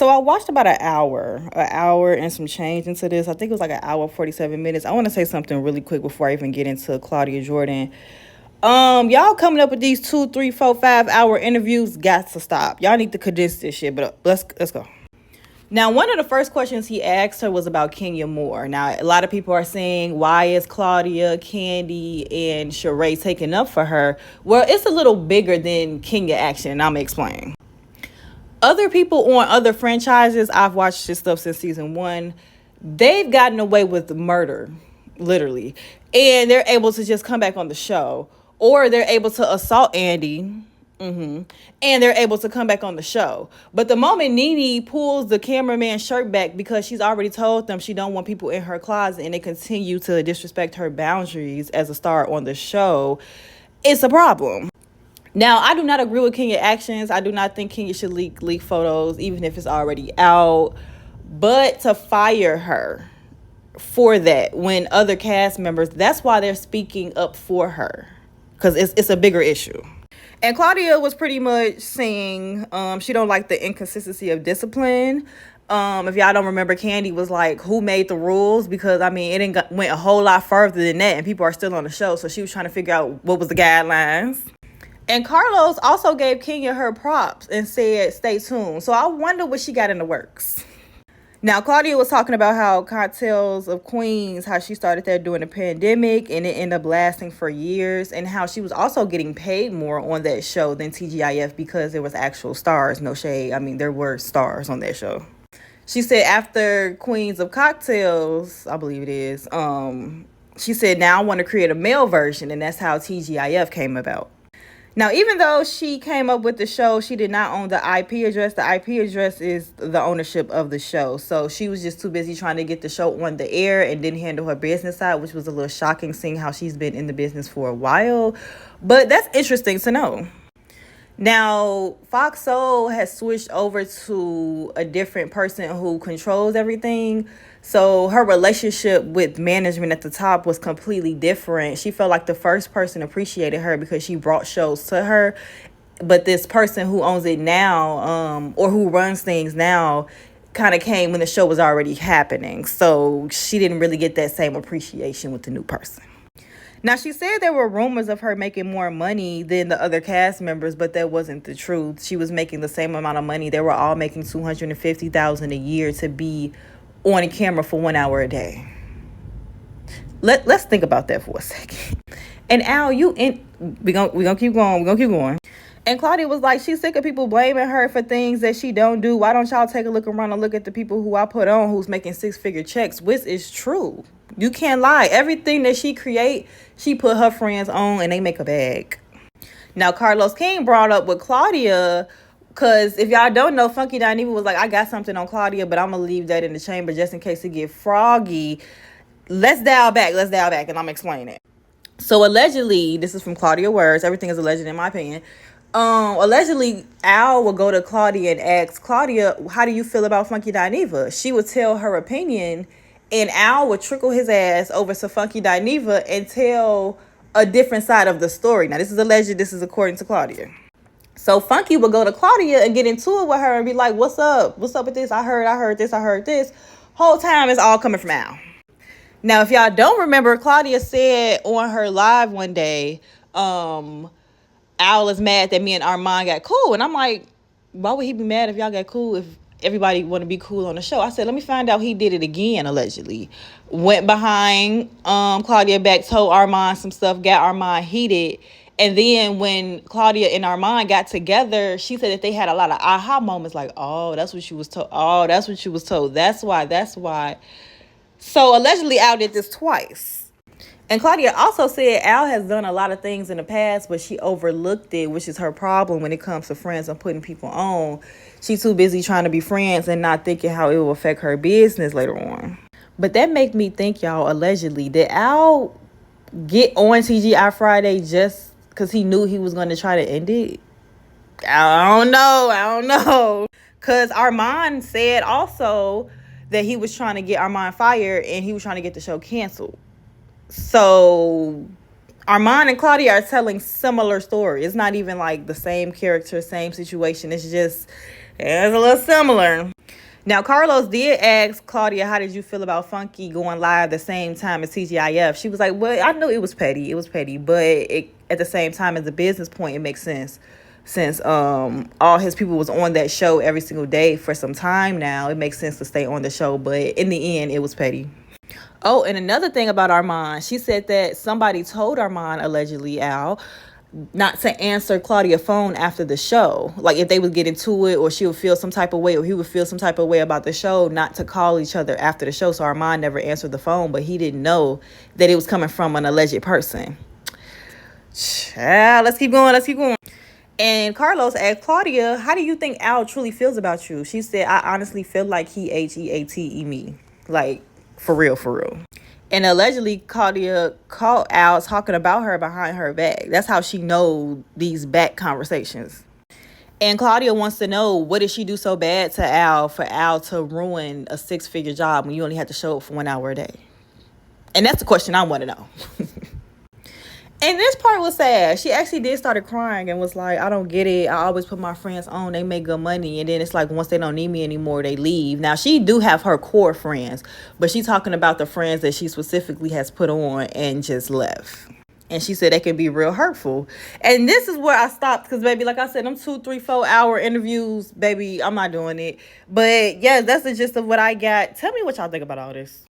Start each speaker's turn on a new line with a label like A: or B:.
A: So I watched about an hour and some change into this. I think it was like an hour, 47 minutes. I want to say something really quick before I even get into Claudia Jordan. Y'all coming up with these 2, 3, 4, 5 hour interviews got to stop. Y'all need to condense this shit, but let's go. Now, one of the first questions he asked her was about Kenya Moore. Now, a lot of people are saying, why is Claudia, Candy, and Sheree taking up for her? Well, it's a little bigger than Kenya action, and I'm going to explain. Other people on other franchises, I've watched this stuff since season 1, they've gotten away with murder, literally. And they're able to just come back on the show. Or they're able to assault Andy. And they're able to come back on the show. But the moment Nene pulls the cameraman's shirt back because she's already told them she don't want people in her closet and they continue to disrespect her boundaries as a star on the show, it's a problem. Now, I do not agree with Kenya actions. I do not think Kenya should leak photos, even if it's already out. But to fire her for that when other cast members, that's why they're speaking up for her. Because it's a bigger issue. And Claudia was pretty much saying she don't like the inconsistency of discipline. If y'all don't remember, Candy was like, who made the rules? Because, I mean, it went a whole lot further than that. And people are still on the show. So she was trying to figure out what was the guidelines. And Carlos also gave Kenya her props and said, stay tuned. So I wonder what she got in the works. Now, Claudia was talking about how Cocktails of Queens, how she started that during the pandemic and it ended up lasting for years, and how she was also getting paid more on that show than TGIF because there was actual stars. No shade. I mean, there were stars on that show. She said after Queens of Cocktails, I believe it is, she said, now I want to create a male version, and that's how TGIF came about. Now, even though she came up with the show, she did not own the IP address. The IP address is the ownership of the show. So she was just too busy trying to get the show on the air and didn't handle her business side, which was a little shocking seeing how she's been in the business for a while. But that's interesting to know. Now, Fox Soul has switched over to a different person who controls everything. So her relationship with management at the top was completely different. She felt like the first person appreciated her because she brought shows to her. But this person who owns it now, or who runs things now, kind of came when the show was already happening. So she didn't really get that same appreciation with the new person. Now, she said there were rumors of her making more money than the other cast members, but that wasn't the truth. She was making the same amount of money. They were all making $250,000 a year to be on camera for 1 hour a day. Let's think about that for a second. And Al, we gonna keep going. And Claudia was like, she's sick of people blaming her for things that she don't do. Why don't y'all take a look around and look at the people who I put on who's making 6-figure checks, which is true. You can't lie. Everything that she create, she put her friends on and they make a bag. Now, Carlos King brought up with Claudia, because if y'all don't know, Funky Dineva was like, I got something on Claudia, but I'm going to leave that in the chamber just in case it get froggy. Let's dial back, and I'm going to explain it. So allegedly, this is from Claudia words. Everything is alleged in my opinion. Allegedly, Al will go to Claudia and ask, Claudia, how do you feel about Funky Dineva? She would tell her opinion, and Al would trickle his ass over to Funky Dineva and tell a different side of the story. Now, this is alleged. This is according to Claudia. So Funky would go to Claudia and get into it with her and be like, what's up? What's up with this? I heard this. Whole time it's all coming from Al. Now, if y'all don't remember, Claudia said on her live one day, Al is mad that me and Armand got cool. And I'm like, why would he be mad if y'all got cool if everybody want to be cool on the show? I said, let me find out. He did it again, allegedly. Went behind Claudia back, told Armand some stuff, got Armand heated. And then when Claudia and Armand got together, she said that they had a lot of aha moments like, oh, that's what she was told. Oh, that's what she was told. That's why. So allegedly Al did this twice. And Claudia also said Al has done a lot of things in the past, but she overlooked it, which is her problem when it comes to friends and putting people on. She's too busy trying to be friends and not thinking how it will affect her business later on. But that make me think, y'all, allegedly, did Al get on TGI Friday just because he knew he was going to try to end it? I don't know. Because Armand said also that he was trying to get Armand fired and he was trying to get the show canceled. So Armand and Claudia are telling similar stories. It's not even like the same character, same situation. It's a little similar. Now, Carlos did ask Claudia, how did you feel about Funky going live the same time as TGIF? She was like, well, I knew it was petty. It was petty. But at the same time, as a business point, it makes sense. Since all his people was on that show every single day for some time now, it makes sense to stay on the show. But in the end, it was petty. Oh, and another thing about Armand, she said that somebody told Armand, allegedly, Al, not to answer Claudia's phone after the show. Like if they would get into it or she would feel some type of way or he would feel some type of way about the show, not to call each other after the show. So Armand never answered the phone, but he didn't know that it was coming from an alleged person. Child, let's keep going. Let's keep going. And Carlos asked Claudia, how do you think Al truly feels about you? She said, I honestly feel like he HEATE me. Like, for real, for real. And allegedly, Claudia called Al talking about her behind her back. That's how she know these back conversations. And Claudia wants to know, what did she do so bad to Al for Al to ruin a 6-figure job when you only had to show up for 1 hour a day? And that's the question I want to know. And this part was sad. She actually did started crying and was like, I don't get it. I always put my friends on. They make good money. And then it's like once they don't need me anymore, they leave. Now, she do have her core friends, but she's talking about the friends that she specifically has put on and just left. And she said they can be real hurtful. And this is where I stopped because, baby, like I said, them 2, 3, 4 hour interviews, baby, I'm not doing it. But, yeah, that's the gist of what I got. Tell me what y'all think about all this.